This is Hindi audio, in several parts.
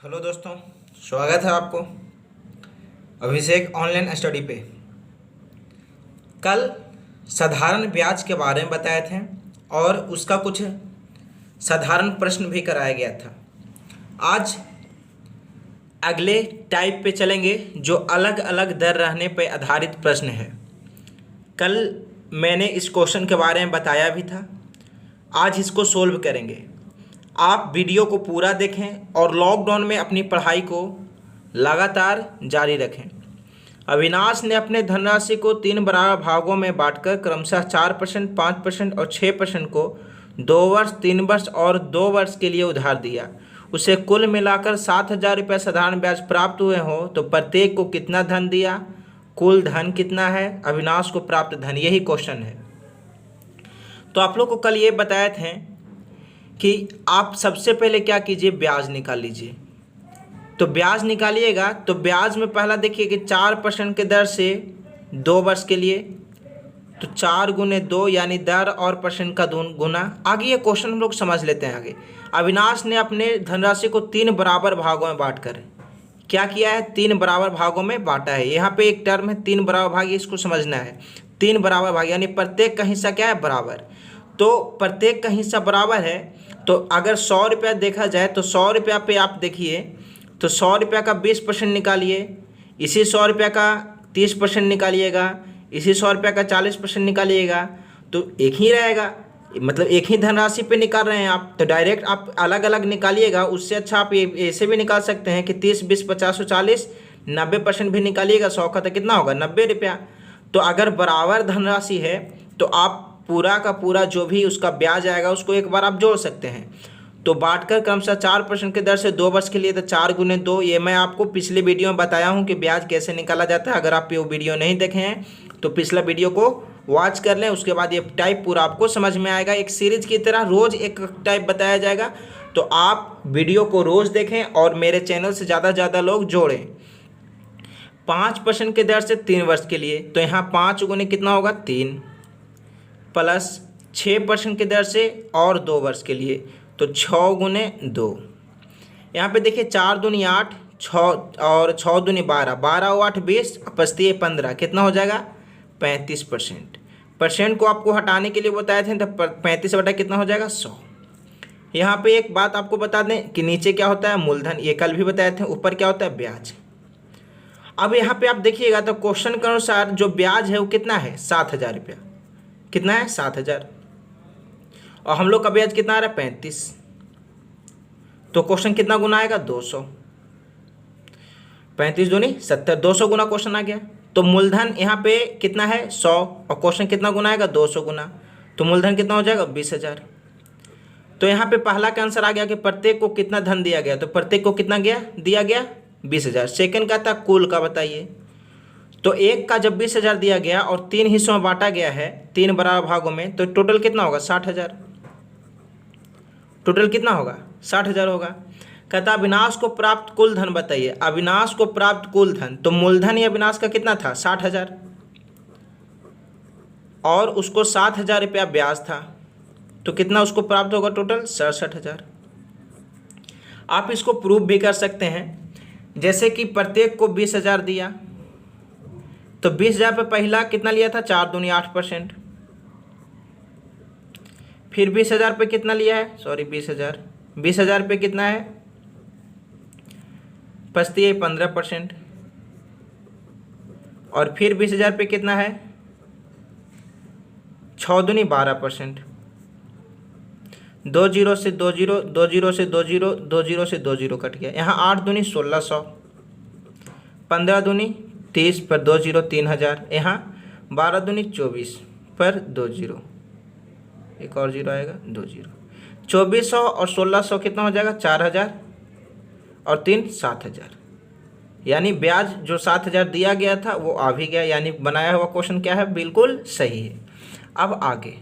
हेलो दोस्तों, स्वागत है आपको अभिषेक ऑनलाइन स्टडी पे। कल साधारण ब्याज के बारे में बताए थे और उसका कुछ साधारण प्रश्न भी कराया गया था। आज अगले टाइप पे चलेंगे जो अलग अलग दर रहने पे आधारित प्रश्न है। कल मैंने इस क्वेश्चन के बारे में बताया भी था, आज इसको सोल्व करेंगे। आप वीडियो को पूरा देखें और लॉकडाउन में अपनी पढ़ाई को लगातार जारी रखें। अविनाश ने अपने धनराशि को 3 बराबर भागों में बांटकर क्रमशः 4%, 5% और 6% को 2 वर्ष, 3 वर्ष और 2 वर्ष के लिए उधार दिया। उसे कुल मिलाकर 7,000 रुपये साधारण ब्याज प्राप्त हुए हो तो प्रत्येक को कितना धन दिया, कुल धन कितना है, अविनाश को प्राप्त धन, यही क्वेश्चन है। तो आप लोग को कल ये बताए थे कि आप सबसे पहले क्या कीजिए, ब्याज निकाल लीजिए। तो ब्याज निकालिएगा तो ब्याज में पहला देखिए कि 4% के दर से 2 वर्ष के लिए, तो 4 गुने 2 यानी दर और परसेंट का गुना। आगे ये क्वेश्चन हम लोग समझ लेते हैं। आगे अविनाश ने अपने धनराशि को 3 बराबर भागों में बांटकर क्या किया है, 3 बराबर भागों में बांटा है। यहाँ पे एक टर्म है 3 बराबर भाग, इसको समझना है। 3 बराबर भाग यानी प्रत्येक का हिस्सा क्या है, बराबर। तो प्रत्येक का हिस्सा बराबर है। तो अगर 100 रुपया देखा जाए तो 100 रुपया पे आप देखिए तो 100 रुपया का 20% निकालिए, इसी 100 रुपया का 30% निकालिएगा, इसी 100 रुपया का 40% निकालिएगा, तो एक ही रहेगा। मतलब एक ही धनराशि पे निकाल रहे हैं आप, तो डायरेक्ट आप अलग अलग निकालिएगा। उससे अच्छा आप ऐसे भी निकाल सकते हैं कि 30, 20, 50 और 40, 90% भी निकालिएगा। 100 का तो कितना होगा, 90 रुपया। तो अगर बराबर धनराशि है तो आप पूरा का पूरा जो भी उसका ब्याज आएगा उसको एक बार आप जोड़ सकते हैं। तो बांटकर क्रमशः 4% के दर से 2 वर्ष के लिए, तो 4 गुने 2, ये मैं आपको पिछले वीडियो में बताया हूँ कि ब्याज कैसे निकाला जाता है। अगर आप ये वीडियो नहीं देखे हैं तो पिछला वीडियो को वॉच कर लें, उसके बाद ये टाइप पूरा आपको समझ में आएगा। एक सीरीज की तरह रोज़ एक टाइप बताया जाएगा, तो आप वीडियो को रोज़ देखें और मेरे चैनल से ज़्यादा से ज़्यादा लोग जोड़ें। 5% के दर से 3 वर्ष के लिए, तो यहाँ 5 गुने कितना होगा, 3, प्लस 6% की दर से और 2 वर्ष के लिए, तो 6 गुने 2। यहाँ पे देखिए 4 दूनी 8, 6 और 6 दूनी 12, 12 और 8 20, पचती 15, कितना हो जाएगा, 35%। परसेंट को आपको हटाने के लिए बताए थे, तो 35 बटा कितना हो जाएगा, 100। यहाँ पे एक बात आपको बता दें कि नीचे क्या होता है, मूलधन, ये कल भी बताए थे। ऊपर क्या होता है, ब्याज। अब यहाँ पे आप देखिएगा तो क्वेश्चन के अनुसार जो ब्याज है वो कितना है, 7,000 रुपया। कितना है, 7,000, और हम लोग का ब्याज कितना आ रहा है, 35। तो क्वेश्चन कितना गुना आएगा, 200। 35 दूनी 70, 200 गुना क्वेश्चन आ गया। तो मूलधन यहाँ पे कितना है, 100, और क्वेश्चन कितना गुना आएगा, 200 गुना। तो मूलधन कितना हो जाएगा, 20,000। तो यहाँ पे पहला का आंसर आ गया कि प्रत्येक को कितना धन दिया गया, तो प्रत्येक को कितना दिया गया 20,000। सेकेंड का था कुल का, बताइए। तो एक का जब 20,000 दिया गया और 3 हिस्सों में बांटा गया है, 3 बराबर भागों में, तो टोटल कितना होगा, 60,000। टोटल कितना होगा, 60,000 होगा। कहता अविनाश को प्राप्त कुल धन बताइए। अविनाश को प्राप्त कुल धन, तो मूलधन ही अविनाश का कितना था, 60,000, और उसको 7,000 रुपया ब्याज था, तो कितना उसको प्राप्त होगा, टोटल 67,000। आप इसको प्रूव भी कर सकते हैं, जैसे कि प्रत्येक को 20,000 दिया, तो 20,000 पे पहला कितना लिया था, 4 दूनी 8%। फिर 20,000 पे कितना लिया है, 20,000 पे कितना है, बचती है 15%। और फिर 20,000 पे कितना है, 6 दूनी 12%। 2 जीरो से 2 जीरो, 2 जीरो से 2 जीरो, 2 जीरो से 2 जीरो कट गया। यहाँ 8 दूनी 1600, 15 दूनी 30 पर 2 जीरो 3,000। यहाँ 12 दूनी 24 पर 2 जीरो, एक और जीरो आएगा, 2 जीरो। 2400 और 1600 कितना हो जाएगा, 4,000 और 3 7,000। यानी ब्याज जो 7,000 दिया गया था वो आ भी गया, यानी बनाया हुआ क्वेश्चन क्या है, बिल्कुल सही है। अब आगे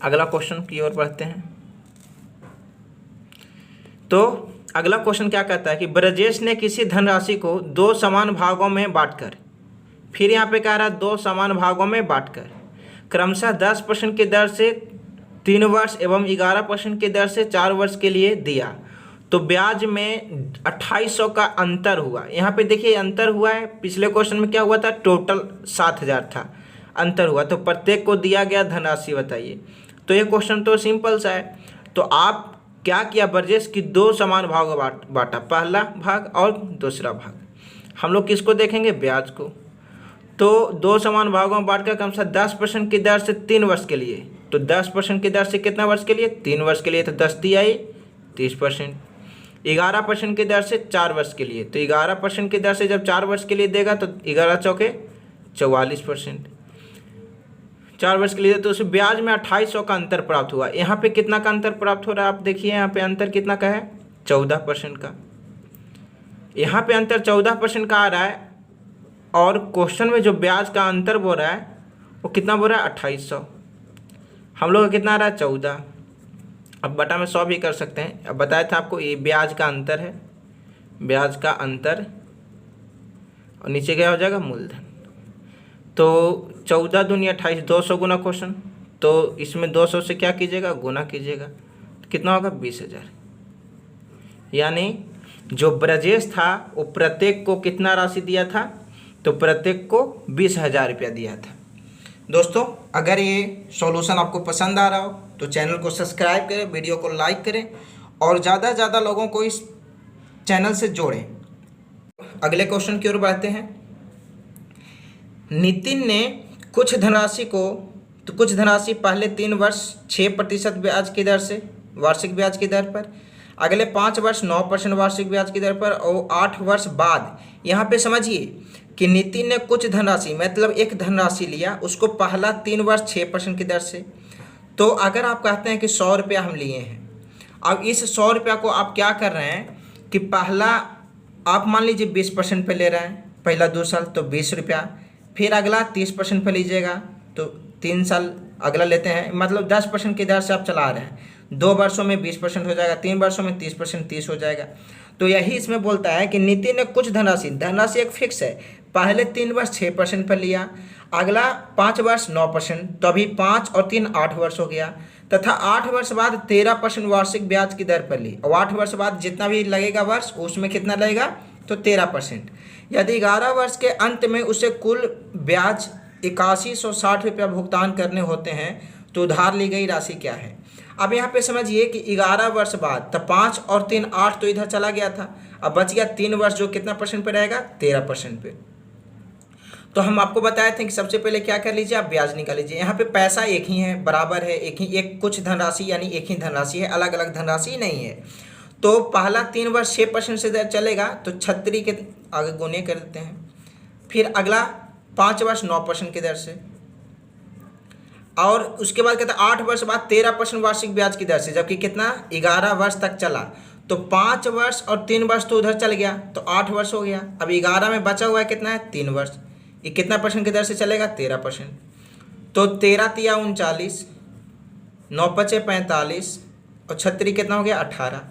अगला क्वेश्चन की ओर बढ़ते हैं। तो अगला क्वेश्चन क्या कहता है कि ब्रजेश ने किसी धनराशि को 2 समान भागों में बांटकर, फिर यहाँ पे कह रहा है 2 समान भागों में बांटकर क्रमशः 10% की दर से 3 वर्ष एवं 11% की दर से 4 वर्ष के लिए दिया, तो ब्याज में 2800 का अंतर हुआ। यहाँ पे देखिए अंतर हुआ है, पिछले क्वेश्चन में क्या हुआ था, टोटल 7000 था, अंतर हुआ, तो प्रत्येक को दिया गया धनराशि बताइए। तो ये क्वेश्चन तो सिंपल सा है। तो आप क्या किया ब्रजेश कि दो समान भागों बांटा, पहला भाग और दूसरा भाग। हम लोग किसको देखेंगे, ब्याज को। तो दो समान भागों में बांट कर कम से 10% की दर से 3 वर्ष के लिए, तो 10% की दर से कितना वर्ष के लिए, 3 वर्ष के लिए, तो 10 दिया ही 30%। 11% की दर से 4 वर्ष के लिए, तो 11% की दर से जब 4 वर्ष के लिए देगा तो 11 चौके 44%। 4 वर्ष के लिए तो उस ब्याज में 2800 का अंतर प्राप्त हुआ। यहाँ पे कितना का अंतर प्राप्त हो रहा है आप देखिए, यहाँ पे अंतर कितना का है, 14% का। यहाँ पे अंतर 14% का आ रहा है और क्वेश्चन में जो ब्याज का अंतर बोल रहा है वो कितना बोल रहा है, 2800। हम लोग का कितना आ रहा है, 14। अब बटा में 100 भी कर सकते हैं। अब बताया था आपको ये ब्याज का अंतर है, ब्याज का अंतर, और नीचे क्या हो जाएगा, मूलधन। तो 14 दूनी 28, 200 गुना क्वेश्चन, तो इसमें 200 से क्या कीजिएगा, गुना कीजिएगा, तो कितना होगा, 20,000। यानी जो ब्रजेश था वो प्रत्येक को कितना राशि दिया था, तो प्रत्येक को 20,000 रुपया दिया था। दोस्तों अगर ये सॉल्यूशन आपको पसंद आ रहा हो तो चैनल को सब्सक्राइब करें, वीडियो को लाइक करें और ज़्यादा से ज़्यादा लोगों को इस चैनल से जोड़ें। अगले क्वेश्चन की ओर बढ़ते हैं। नितिन ने कुछ धनराशि पहले 3 वर्ष 6% ब्याज की दर से, वार्षिक ब्याज की दर पर, अगले 5 वर्ष 9% वार्षिक ब्याज की दर पर और 8 वर्ष बाद, यहाँ पे समझिए कि नितिन ने कुछ धनराशि मतलब एक धनराशि लिया, उसको पहला 3 वर्ष 6% की दर से। तो अगर आप कहते हैं कि 100 रुपया हम लिए हैं, अब इस 100 रुपया को आप क्या कर रहे हैं कि पहला आप मान लीजिए 20% पे ले रहे हैं, पहला 2 साल तो 20 रुपया, फिर अगला 30% पे लीजिएगा तो 3 साल अगला लेते हैं, मतलब 10% की दर से आप चला रहे हैं। 2 वर्षों में 20% हो जाएगा, 3 वर्षों में 30%, 30 हो जाएगा। तो यही इसमें बोलता है कि नितिन ने कुछ धनराशि एक फिक्स है, पहले 3 वर्ष 6% पर लिया, अगला 5 वर्ष 9%, तो अभी 5 और 3 8 वर्ष हो गया, तथा 8 वर्ष बाद 13% वार्षिक ब्याज की दर पर ली, और 8 वर्ष बाद जितना भी लगेगा वर्ष उसमें कितना लगेगा, तो 13%। यदि 11 वर्ष के अंत में उसे कुल ब्याज 8160 रुपया भुगतान करने होते हैं तो उधार ली गई राशि क्या है। अब यहाँ पे समझिए कि 11 वर्ष बाद, तो 5 और 3 8 तो इधर चला गया था, अब बच गया 3 वर्ष जो कितना % पे रहेगा, 13% पे। तो हम आपको बताए थे कि सबसे पहले क्या कर लीजिए, आप ब्याज निकाल लीजिए। यहाँ पे पैसा एक ही है, बराबर है, एक कुछ धनराशि यानी एक ही धनराशि है, अलग अलग धनराशि नहीं है। तो पहला 3 वर्ष 6% से चलेगा तो 36 के आगे गुने कर देते हैं, फिर अगला 5 वर्ष 9% की दर से, और उसके बाद कहता है 8 वर्ष बाद 13% वार्षिक ब्याज की दर से, जबकि कितना 11 वर्ष तक चला। तो 5 वर्ष और 3 वर्ष तो उधर चल गया तो 8 वर्ष हो गया। अब 11 में बचा हुआ है कितना है, 3 वर्ष, ये कितना % की दर से चलेगा, 13%। तो 13 तिया 39, 9 पचे 45 और 36 कितना हो गया, 18।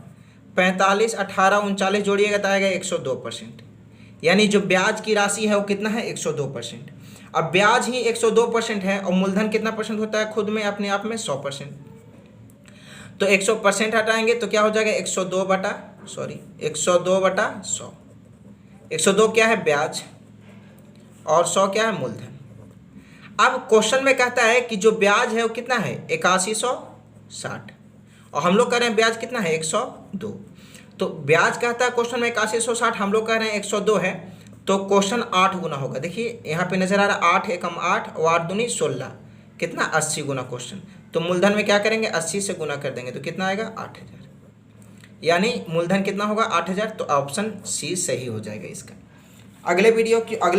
45 18 39 जोड़िएगा तो आएगा 102%, यानी जो ब्याज की राशि है वो कितना है, 102%। अब ब्याज ही 102% है और मूलधन कितना % होता है खुद में अपने आप में, 100%। तो 100% हटाएंगे तो क्या हो जाएगा, 102 बटा 100। 102 क्या है, ब्याज, और 100 क्या है, मूलधन। अब क्वेश्चन में कहता है कि जो ब्याज है वो कितना है, 8160, और हम लोग कह रहे हैं ब्याज कितना है, 102। तो ब्याज कहता है क्वेश्चन में 8160, हम लोग कह रहे हैं 102 है, तो क्वेश्चन 8 गुना होगा। देखिए यहाँ पे नजर आ रहा है 8 एकम 8 और 8 दूनी 16, कितना 80 गुना क्वेश्चन। तो मूलधन में क्या करेंगे, 80 से गुना कर देंगे तो कितना आएगा, 8000, यानी मूलधन कितना होगा, 8000। तो ऑप्शन सी सही हो जाएगा इसका। अगले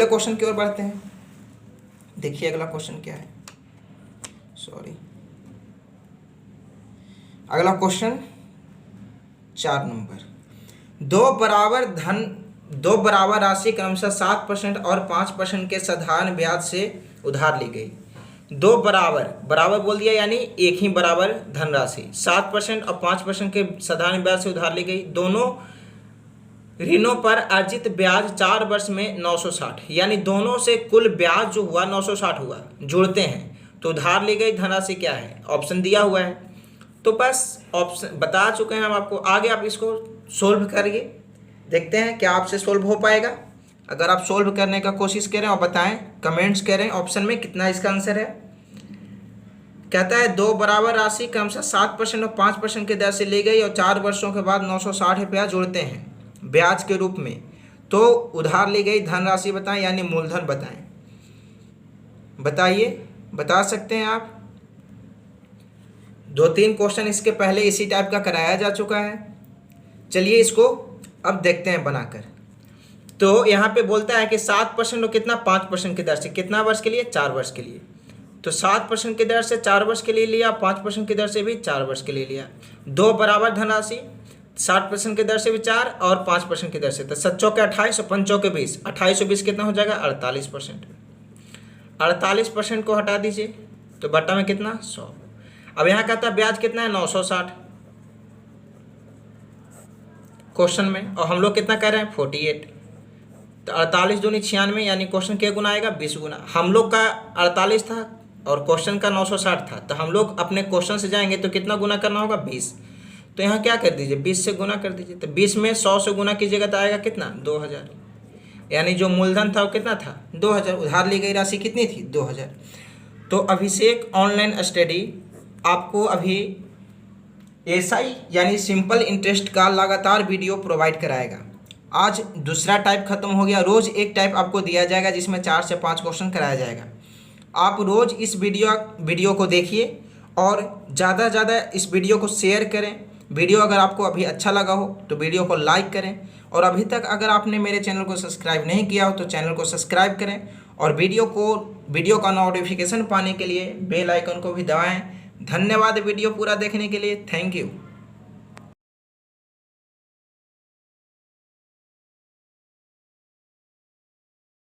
क्वेश्चन की ओर बढ़ते हैं। देखिए अगला क्वेश्चन क्या है, अगला क्वेश्चन 4 नंबर। दो बराबर राशि क्रमशः 7% और 5% के साधारण ब्याज से उधार ली गई। दो बराबर बोल दिया, यानी एक ही बराबर धनराशि 7% और 5% के साधारण ब्याज से उधार ली गई। दोनों ऋणों पर अर्जित ब्याज 4 वर्ष में 960, यानी दोनों से कुल ब्याज जो हुआ 960 हुआ, जोड़ते हैं तो उधार ली गई धनराशि क्या है, ऑप्शन दिया हुआ है। तो बस ऑप्शन बता चुके हैं हम आपको, आगे आप इसको सोल्व करिए, देखते हैं क्या आपसे सोल्व हो पाएगा। अगर आप सोल्व करने का कोशिश करें और बताएं, कमेंट्स करें ऑप्शन में कितना इसका आंसर है। कहता है दो बराबर राशि क्रमशः 7% और 5% की दर से ली गई और 4 वर्षों के बाद 960 रुपया जोड़ते हैं ब्याज के रूप में, तो उधार ली गई धनराशि बताएं, यानी मूलधन बताएं। बताइए, बता सकते हैं आप। 2-3 क्वेश्चन इसके पहले इसी टाइप का कराया जा चुका है। चलिए इसको अब देखते हैं बनाकर। तो यहाँ पे बोलता है कि 7% और कितना 5% की दर से, कितना वर्ष के लिए, 4 वर्ष के लिए। तो 7% की दर से 4 वर्ष के लिए लिया, 5% की दर से भी 4 वर्ष के लिए लिया। दो बराबर धनराशि, 60% की दर से भी 4 और 5% की दर से, तो 7 चौके 28 और 5 चौके 20, 28 और 20 कितना हो जाएगा 48%। 48% को हटा दीजिए तो बट्टा में कितना 100। अब यहाँ कहता है ब्याज कितना है 960 क्वेश्चन में, और हम लोग कितना कह रहे हैं 48। तो 48 दूनी 96, यानी क्वेश्चन क्या गुना आएगा 20 गुना। हम लोग का 48 था और क्वेश्चन का 960 था, तो हम लोग अपने क्वेश्चन से जाएंगे तो कितना गुना करना होगा 20। तो यहाँ क्या कर दीजिए 20 से गुना कर दीजिए, तो 20 में 100 से गुना कीजिएगा तो आएगा कितना 2000, यानी जो मूलधन था वो कितना था 2000, उधार ली गई राशि कितनी थी 2000। तो अभिषेक ऑनलाइन स्टडी आपको अभी एसआई यानी सिंपल इंटरेस्ट का लगातार वीडियो प्रोवाइड कराएगा। आज दूसरा टाइप खत्म हो गया, रोज़ एक टाइप आपको दिया जाएगा जिसमें 4 से 5 क्वेश्चन कराया जाएगा। आप रोज़ इस वीडियो को देखिए और ज़्यादा से ज़्यादा इस वीडियो को शेयर करें। वीडियो अगर आपको अभी अच्छा लगा हो तो वीडियो को लाइक करें, और अभी तक अगर आपने मेरे चैनल को सब्सक्राइब नहीं किया हो तो चैनल को सब्सक्राइब करें, और वीडियो का नोटिफिकेशन पाने के लिए बेल आइकन को भी दबाएं। धन्यवाद वीडियो पूरा देखने के लिए, थैंक यू।